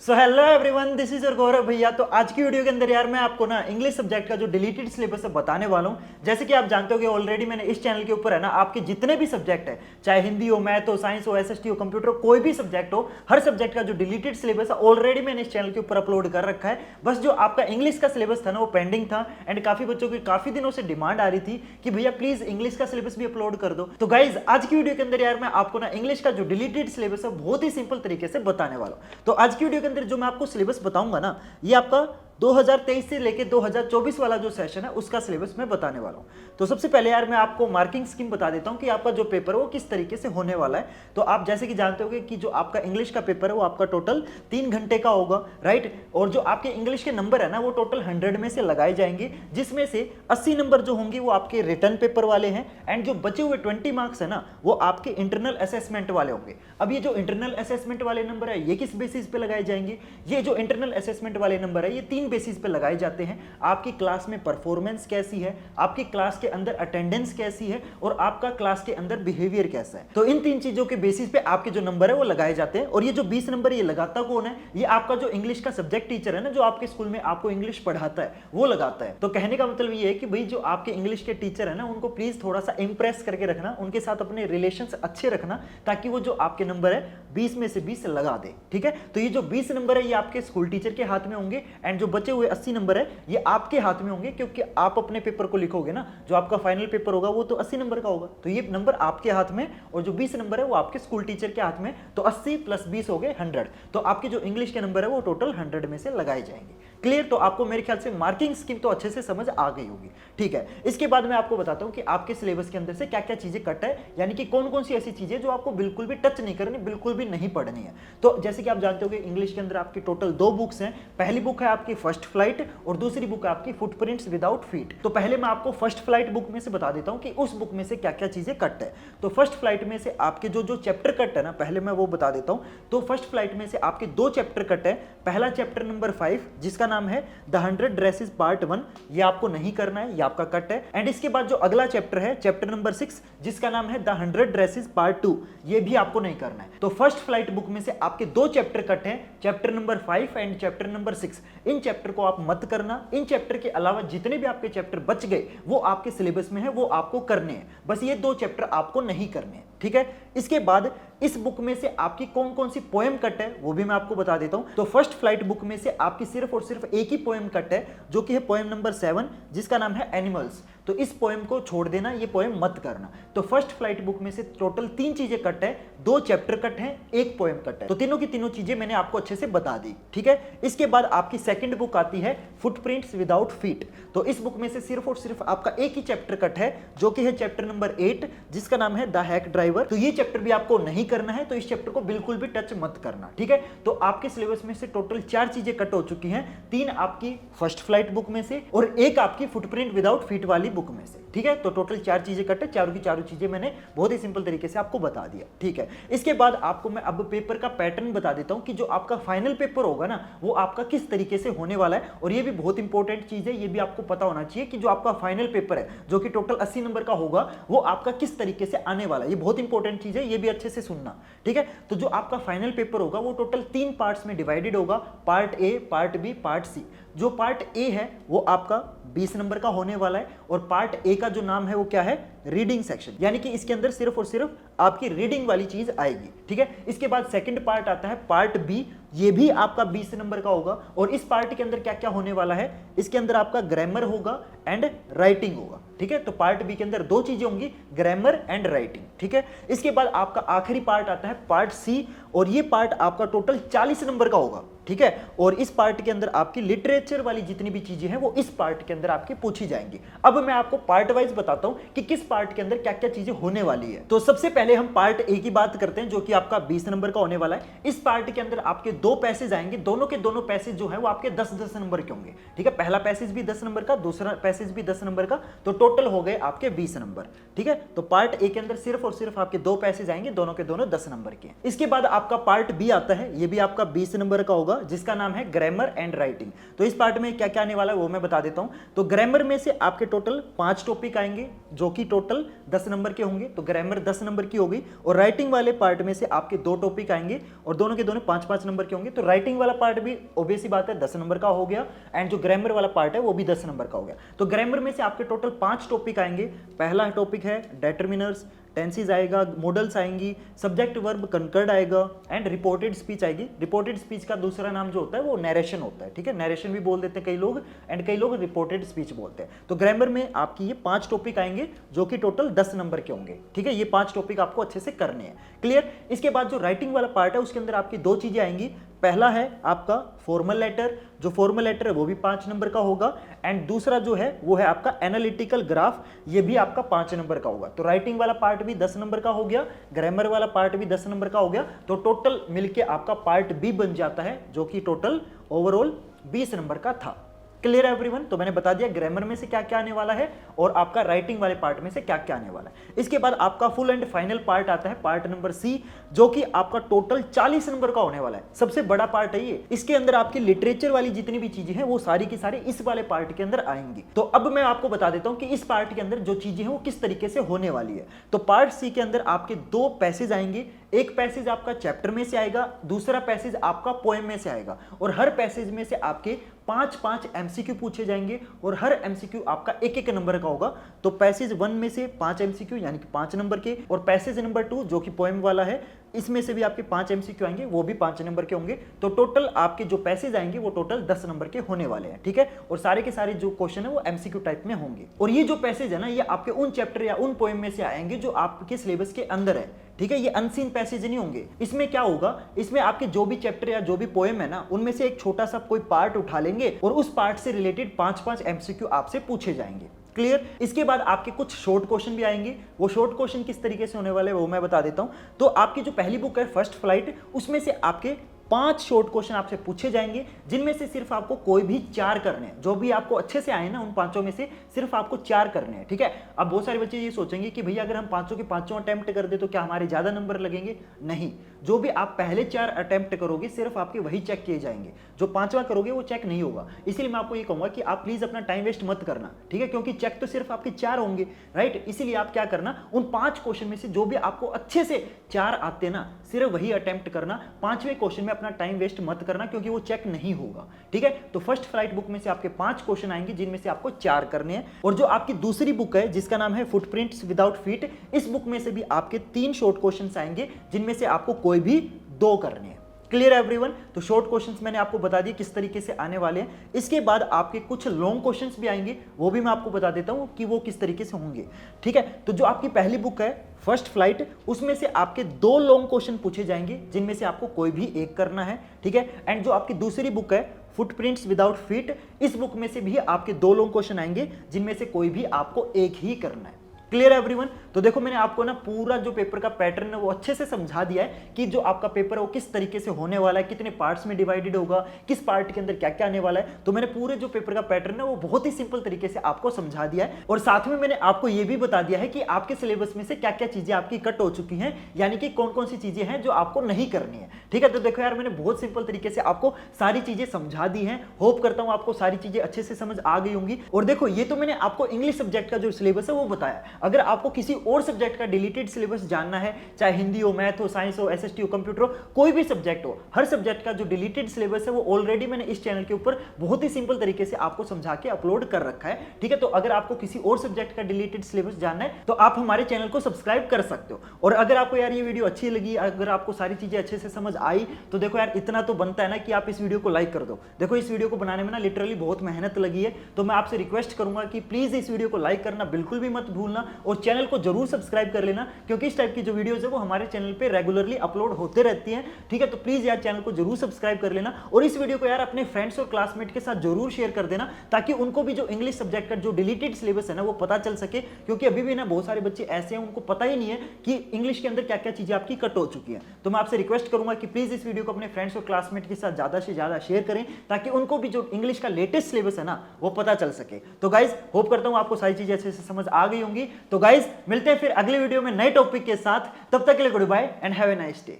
So hello everyone, this is your Gaurav bhaiya. तो आज की वीडियो के अंदर यार मैं आपको ना इंग्लिश सब्जेक्ट का जो डिलीटेड सिलेबस है बताने वाला हूँ। जैसे कि आप जानते हो कि ऑलरेडी मैंने इस चैनल के ऊपर है ना आपके जितने भी सब्जेक्ट है, चाहे हिंदी हो, मैथ हो, साइंस हो, एसएसटी हो, कंप्यूटर हो, कोई भी सब्जेक्ट हो, हर सब्जेक्ट का जो डिलीटेड सिलेबस है ऑलरेडी मैंने इस चैनल के ऊपर अपलोड कर रखा है। बस जो आपका इंग्लिश का सिलेबस था ना वो पेंडिंग था एंड काफी बच्चों की काफी दिनों से डिमांड आ रही थी कि भैया प्लीज इंग्लिश का सिलेबस भी अपलोड कर दो। तो गाइज आज की वीडियो के अंदर यार मैं आपको ना इंग्लिश का जो डिलीटेड सिलेबस है बहुत ही सिंपल तरीके से बताने वाला हूं। तो आज की वीडियो के अंदर जो मैं आपको सिलेबस बताऊंगा ना, ये आपका 2023 से लेके 2024 वाला जो सेशन है उसका सिलेबस मैं बताने वाला हूं। तो सबसे पहले यार मैं आपको मार्किंग स्कीम बता देता हूं कि आपका जो पेपर है वो किस तरीके से होने वाला है। तो आप जैसे कि जानते होंगे कि जो आपका इंग्लिश का पेपर है वो आपका टोटल 3 घंटे का होगा, राइट। और जो आपके इंग्लिश के नंबर है ना वो टोटल 100 में से लगाए जाएंगे, जिसमें से 80 नंबर जो होंगे वो आपके रिटर्न पेपर वाले हैं एंड जो बचे हुए 20 मार्क्स है ना वो आपके इंटरनल असेसमेंट वाले होंगे। अब ये जो इंटरनल असेसमेंट वाले नंबर है ये किस बेसिस पे लगाए जाएंगे? ये जो इंटरनल असेसमेंट वाले नंबर है ये 3 बेसिस पे लगाए जाते हैं। आपकी क्लास में परफॉर्मेंस कैसी है, आपकी क्लास के अंदर अटेंडेंस कैसी है और आपका क्लास के अंदर बिहेवियर कैसा है। तो इन 3 चीजों के बेसिस पे आपके जो नंबर है वो लगाए जाते हैं। और ये जो 20 नंबर ये लगाता कौन है? ये आपका जो इंग्लिश का सब्जेक्ट टीचर है ना, जो आपके स्कूल में आपको इंग्लिश पढ़ाता है वो लगाता है। तो कहने का मतलब ये है कि भाई जो आपके इंग्लिश के टीचर है ना उनको प्लीज थोड़ा सा इंप्रेस करके रखना, उनके साथ अपने रिलेशंस अच्छे रखना, ताकि वो जो आपके नंबर है 20 में से 20 लगा दे। ठीक है, तो ये जो 20 नंबर है ये आपके स्कूल टीचर के हाथ में होंगे एंड जो बचे हुए 80 नंबर है ये आपके हाथ में होंगे, क्योंकि आप अपने पेपर को लिखोगे ना, जो आपका फाइनल पेपर होगा वो तो 80 नंबर का होगा। तो ये नंबर आपके हाथ में और जो 20 नंबर है वो आपके स्कूल टीचर के हाथ में। तो 80 प्लस 20 हो गए 100। तो आपके जो इंग्लिश के नंबर है वो टोटल 100 में से लगाए जाएंगे। क्लियर? तो आपको मेरे ख्याल से मार्किंग स्कीम तो अच्छे से समझ आ गई होगी। ठीक है, इसके बाद मैं आपको बताता हूं कि आपके सिलेबस के अंदर से क्या क्या चीजें कट है, यानी कि कौन कौन सी ऐसी चीजें जो आपको बिल्कुल भी टच नहीं करनी, बिल्कुल भी नहीं पढ़नी है। तो जैसे कि आप जानते हो कि इंग्लिश के अंदर आपकी टोटल 2 बुक्स हैं। पहली बुक है आपकी फर्स्ट फ्लाइट और दूसरी बुक है आपकी फुटप्रिंट्स विदाउट फीट। तो पहले मैं आपको फर्स्ट फ्लाइट बुक में से बता देता हूं कि उस बुक में से क्या क्या चीजें कट है। तो फर्स्ट फ्लाइट में से आपके जो जो चैप्टर कट है ना, पहले मैं वो बता देता हूं। तो फर्स्ट फ्लाइट में से आपके 2 चैप्टर कट है। पहला चैप्टर नंबर 5 जिसका नाम है द 100 ड्रेसेस पार्ट 1, ये आपको नहीं करना है, ये आपका कट है। एंड इसके बाद जो अगला चैप्टर है चैप्टर नंबर 6 जिसका नाम है द 100 ड्रेसेस पार्ट 2, ये भी आपको नहीं करना है। तो फर्स्ट फ्लाइट बुक में से आपके 2 चैप्टर कट हैं, chapter number 5 and chapter number 6। In chapter को आप मत करना। इन चैप्टर के अलावा जितने भी आपके चैप्टर बच गए वो आपके सिलेबस में है, वो आपको करने हैं। बस ये 2 चैप्टर आपको नहीं करने हैं। ठीक है, इसके बाद इस बुक में से आपकी कौन कौन सी पोएम कट है वो भी मैं आपको बता देता हूं। तो फर्स्ट फ्लाइट बुक में से आपकी सिर्फ और सिर्फ एक ही पोएम कट है, जो कि है पोएम नंबर 7 जिसका नाम है एनिमल्स। तो इस पोएम को छोड़ देना, ये पोएम मत करना। तो फर्स्ट फ्लाइट बुक में से टोटल 3 चीजें कट है, 2 चैप्टर कट है, 1 पोएम कट है। तो तीनों की तीनों चीजें मैंने आपको अच्छे से बता दी। ठीक है, इसके बाद आपकी सेकंड बुक आती है फुटप्रिंट्स विदाउट फीट। तो इस बुक में से सिर्फ और सिर्फ आपका एक ही चैप्टर कट है, जो कि है चैप्टर नंबर 8 जिसका नाम है द हैक ड्राइवर। तो ये चैप्टर भी आपको नहीं करना है, तो इस चैप्टर को बिल्कुल भी टच मत करना। ठीक है, तो आपके सिलेबस में से टोटल 4 चीजें कट हो चुकी हैं, 3 आपकी फर्स्ट फ्लाइट बुक में से और 1 आपकी फुटप्रिंट विदाउट फीट वाली बुक में से। ठीक है, तो टोटल 4 चीजें कट है, चारों की चारों चीजें मैंने बहुत ही सिंपल तरीके से आपको बता दिया। ठीक है, इसके बाद आपको मैं अब पेपर का पैटर्न बता देता हूं कि जो आपका फाइनल पेपर होगा ना वो आपका किस तरीके से होने वाला है। और ये भी बहुत इंपॉर्टेंट चीज है, ये भी आपको पता होना चाहिए कि जो आपका फाइनल पेपर है जो कि टोटल 80 नंबर का होगा वो आपका किस तरीके से आने वाला है। ये बहुत इंपॉर्टेंट चीज है, ये भी अच्छे से सुनना। ठीक है, तो जो आपका फाइनल पेपर होगा वो टोटल 3 पार्ट्स में डिवाइडेड होगा, part A, part B, part C. जो पार्ट ए है वो आपका 20 नंबर का होने वाला है और पार्ट ए का जो नाम है वो क्या है? रीडिंग सेक्शन, यानी कि इसके अंदर सिर्फ और सिर्फ आपकी रीडिंग वाली चीज आएगी। ठीक है, इसके बाद सेकंड पार्ट आता है पार्ट बी, ये भी आपका 20 नंबर का होगा। और इस पार्ट के अंदर क्या क्या होने वाला है? इसके अंदर आपका ग्रामर होगा एंड राइटिंग होगा। ठीक है, तो पार्ट बी के अंदर 2 चीजें होंगी, ग्रामर एंड राइटिंग। ठीक है, इसके बाद आपका आखिरी पार्ट आता है पार्ट सी और ये पार्ट आपका टोटल 40 नंबर का होगा। ठीक है, और इस पार्ट के अंदर आपकी लिटरेचर वाली जितनी भी चीजें हैं वो इस पार्ट के अंदर आपकी पूछी जाएंगी। अब मैं आपको पार्ट वाइज बताता हूं कि किस पार्ट के अंदर क्या क्या चीजें होने वाली है। तो सबसे पहले हम पार्ट ए की बात करते हैं, जो कि आपका 20 नंबर का होने वाला है। इस पार्ट के अंदर आपके 2 पैसेज आएंगे, दोनों के दोनों पैसेज जो है वो आपके 10-10 नंबर के होंगे। ठीक है, पहला पैसेज भी 10 नंबर का, दूसरा पैसेज भी 10 नंबर का, तो टोटल हो गए आपके 20 नंबर। ठीक है, तो पार्ट ए के अंदर सिर्फ और सिर्फ आपके 2 पैसेज आएंगे, दोनों के दोनों 10 नंबर के। इसके बाद आपका पार्ट बी आता है, ये भी आपका 20 नंबर का होगा, जिसका नाम है ग्रामर एंड राइटिंग। तो इस पार्ट में क्या क्या आने वाला है वो मैं बता देता हूं। तो ग्रामर में से आपके टोटल 5 टॉपिक आएंगे जो कि टोटल 10 नंबर के होंगे, तो ग्रामर 10 नंबर की होगी। और राइटिंग वाले पार्ट में से आपके 2 टॉपिक आएंगे और दोनों के दोनों 5-5 नंबर के होंगे। तो राइटिंग वाला पार्ट भी ऑब्वियस ही बात है 10 नंबर का हो गया, एंड जो ग्रामर वाला पार्ट है वो भी 10 नंबर का हो गया। तो ग्रामर में से आपके टोटल 5 टॉपिक आएंगे। पहला टॉपिक है डिटरमिनर्स, टेंसेस आएगा, मॉडल्स आएंगी, सब्जेक्ट वर्ब कंकर्ड आएगा एंड रिपोर्टेड स्पीच आएगी। रिपोर्टेड स्पीच का दूसरा नाम जो होता है वो नरेशन होता है, ठीक है, नरेशन भी बोल देते हैं कई लोग, एंड कई लोग रिपोर्टेड स्पीच बोलते हैं। तो ग्रामर में आपकी ये 5 टॉपिक आएंगे जो कि टोटल 10 नंबर के होंगे, ठीक है। ये 5 टॉपिक आपको अच्छे से करने हैं, क्लियर। इसके बाद जो राइटिंग वाला पार्ट है उसके अंदर आपकी 2 चीजें आएंगी। पहला है आपका फॉर्मल लेटर, जो फॉर्मल लेटर है वो भी 5 नंबर का होगा, एंड दूसरा जो है वो है आपका एनालिटिकल ग्राफ, ये भी आपका 5 नंबर का होगा। तो राइटिंग वाला पार्ट भी 10 नंबर का हो गया, ग्रामर वाला पार्ट भी 10 नंबर का हो गया। तो टोटल मिलके आपका पार्ट बी बन जाता है जो कि टोटल ओवरऑल 20 नंबर का था। क्लियर है एवरीवन। तो मैंने बता दिया ग्रामर में से क्या क्या आने वाला है और आपका राइटिंग वाले पार्ट में से क्या क्या आने वाला है। इसके बाद आपका फुल एंड फाइनल पार्ट आता है, पार्ट नंबर सी, जो कि आपका टोटल 40 नंबर का होने वाला है। सबसे बड़ा पार्ट है ये। इसके अंदर आपकी लिटरेचर वाली जितनी भी चीजें हैं वो सारी की सारी इस वाले पार्ट के अंदर आएंगी। तो अब मैं आपको बता देता हूं कि इस पार्ट के अंदर जो चीजें हैं वो किस तरीके से होने वाली है। तो पार्ट सी के अंदर आपके 2 पैसेज आएंगे। एक पैसेज आपका चैप्टर में से आएगा, दूसरा पैसेज आपका पोएम में से आएगा, और हर पैसेज में से आपके 5-5 एमसीक्यू पूछे जाएंगे और हर एमसीक्यू आपका 1-1 नंबर का होगा। तो पैसेज 1 में से 5 एमसीक्यू यानी कि 5 नंबर के, और पैसेज नंबर 2 जो कि पोएम वाला है इसमें से भी आपके 5 एमसीक्यू आएंगे, वो भी 5 नंबर के होंगे। तो टोटल आपके जो पैसेज आएंगे वो टोटल 10 नंबर के होने वाले हैं, ठीक है। और सारे के सारे जो क्वेश्चन है वो एमसीक्यू टाइप में होंगे। और ये जो पैसेज है ना ये आपके उन चैप्टर या उन पोएम में से आएंगे जो आपके सिलेबस के अंदर है, ठीक है। ये अनसीन पैसेज नहीं होंगे। इसमें क्या होगा, इसमें आपके जो भी चैप्टर या जो भी पोएम है ना उनमें से एक छोटा सा कोई पार्ट उठा लेंगे और उस पार्ट से रिलेटेड 5-5 एमसीक्यू आपसे पूछे जाएंगे, क्लियर। इसके बाद आपके कुछ शॉर्ट क्वेश्चन भी आएंगे। वो शॉर्ट क्वेश्चन किस तरीके से होने वाले हैं वो मैं बता देता हूं। तो आपकी जो पहली बुक है फर्स्ट फ्लाइट, उसमें से आपके 5 शॉर्ट क्वेश्चन आपसे पूछे जाएंगे, जिनमें से सिर्फ आपको कोई भी 4 करने हैं। जो भी आपको अच्छे से आए ना उन 5 में से सिर्फ आपको 4 करने हैं, ठीक है। अब बहुत सारे बच्चे ये सोचेंगे कि भैया अगर हम 5 के 5 अटेम्प्ट कर दे तो क्या हमारे ज्यादा नंबर लगेंगे? नहीं, जो भी आप पहले 4 अटेम्प्ट करोगे सिर्फ आपके वही चेक किए जाएंगे, जो 5वां करोगे वो चेक नहीं होगा। इसलिए मैं आपको ये कहूंगा कि आप प्लीज अपना टाइम वेस्ट मत करना, ठीक है, क्योंकि चेक तो सिर्फ आपके 4 होंगे, राइट। इसीलिए आप क्या करना, उन 5 क्वेश्चन में से जो भी आपको अच्छे से 4 आते ना सिर्फ वही अटेम्प्ट करना। 5वें क्वेश्चन में अपना टाइम वेस्ट मत करना क्योंकि वो चेक नहीं होगा, ठीक है। तो फर्स्ट फ्लाइट बुक में से आपके 5 क्वेश्चन आएंगे जिनमें से आपको 4 करने हैं। और जो आपकी दूसरी बुक है जिसका नाम है फुटप्रिंट्स विदाउट फीट, इस बुक में से भी आपके 3 शॉर्ट क्वेश्चंस आएंगे जिनमें से आपको कोई भी 2 करने हैं। क्लियर है एवरीवन। तो शॉर्ट क्वेश्चंस मैंने आपको बता दिए किस तरीके से आने वाले हैं। इसके बाद आपके कुछ लॉन्ग क्वेश्चंस भी आएंगे, वो भी मैं आपको बता देता हूं कि वो किस तरीके से होंगे, ठीक है। तो जो आपकी पहली बुक है फर्स्ट फ्लाइट, उसमें से आपके 2 लॉन्ग क्वेश्चन पूछे जाएंगे जिनमें से आपको कोई भी एक करना है, ठीक है। एंड जो आपकी दूसरी बुक है फुटप्रिंट्स विदाउट फीट, इस बुक में से भी आपके 2 लॉन्ग क्वेश्चन आएंगे जिनमें से कोई भी आपको एक ही करना है। क्लियर है एवरीवन। तो देखो मैंने आपको ना पूरा जो पेपर का पैटर्न है वो अच्छे से समझा दिया है कि जो आपका पेपर है वो किस तरीके से होने वाला है, कितने पार्ट्स में डिवाइडेड होगा, किस पार्ट के अंदर क्या क्या आने वाला है। तो मैंने पूरे जो पेपर का पैटर्न है वो बहुत ही सिंपल तरीके से आपको समझा दिया है। और साथ में मैंने आपको ये भी बता दिया है कि आपके सिलेबस में से क्या क्या चीजें आपकी कट हो चुकी हैं, यानी कि कौन कौन सी चीजें हैं जो आपको नहीं करनी है, ठीक है। तो देखो यार मैंने बहुत सिंपल तरीके से आपको सारी चीजें समझा दी हैं। होप करता हूं आपको सारी चीजें अच्छे से समझ आ गई होंगी। और देखो ये तो मैंने आपको इंग्लिश सब्जेक्ट का जो सिलेबस है वो बताया। अगर आपको किसी और सब्जेक्ट का डिलीटेड सिलेबस जानना है, चाहे हिंदी हो, मैथ हो, साइंस हो, एसएसटी हो, कंप्यूटर हो, कोई भी सब्जेक्ट हो, हर सब्जेक्ट का जो डिलीटेड सिलेबस है वो ऑलरेडी मैंने इस चैनल के ऊपर बहुत ही सिंपल तरीके से आपको समझा के अपलोड कर रखा है, ठीक है। तो अगर आपको किसी और सब्जेक्ट का डिलीटेड सिलेबस जानना है तो आप हमारे चैनल को सब्सक्राइब कर सकते हो। और अगर आपको यार ये वीडियो अच्छी लगी, अगर आपको सारी चीजें अच्छे से समझ आई, तो देखो यार इतना तो बनता है ना कि आप इस वीडियो को लाइक कर दो। देखो इस वीडियो को बनाने में ना लिटरली बहुत मेहनत लगी है, तो मैं आपसे रिक्वेस्ट करूंगा कि प्लीज इस वीडियो को लाइक करना बिल्कुल भी मत भूलना और चैनल को जरूर सब्सक्राइब कर लेना, क्योंकि इस टाइप की जो वीडियोस है वो हमारे चैनल पे रेगुलरली अपलोड होते रहती हैं, ठीक है। तो प्लीज यार चैनल को जरूर सब्सक्राइब कर लेना और इस वीडियो को यार अपने फ्रेंड्स और क्लासमेट के साथ जरूर शेयर कर देना, ताकि उनको भी जो इंग्लिश सब्जेक्ट का जो डिलीटेड सिलेबस है ना वो पता चल सके। क्योंकि अभी भी ना बहुत सारे बच्चे ऐसे हैं उनको पता ही नहीं है कि इंग्लिश के अंदर क्या क्या चीजें आपकी कट हो चुकी है। तो मैं आपसे रिक्वेस्ट करूंगा कि प्लीज इस वीडियो को अपने फ्रेंड्स और क्लासमेट के साथ ज्यादा से ज्यादा शेयर करें, ताकि उनको भी जो इंग्लिश का लेटेस्ट सिलेबस है ना वो पता चल सके। तो गाइज होप करता हूं आपको सारी चीजें अच्छे से समझ आ गई होंगी। तो गाइज मिलते हैं फिर अगले वीडियो में नए टॉपिक के साथ। तब तक के लिए goodbye and have a nice day.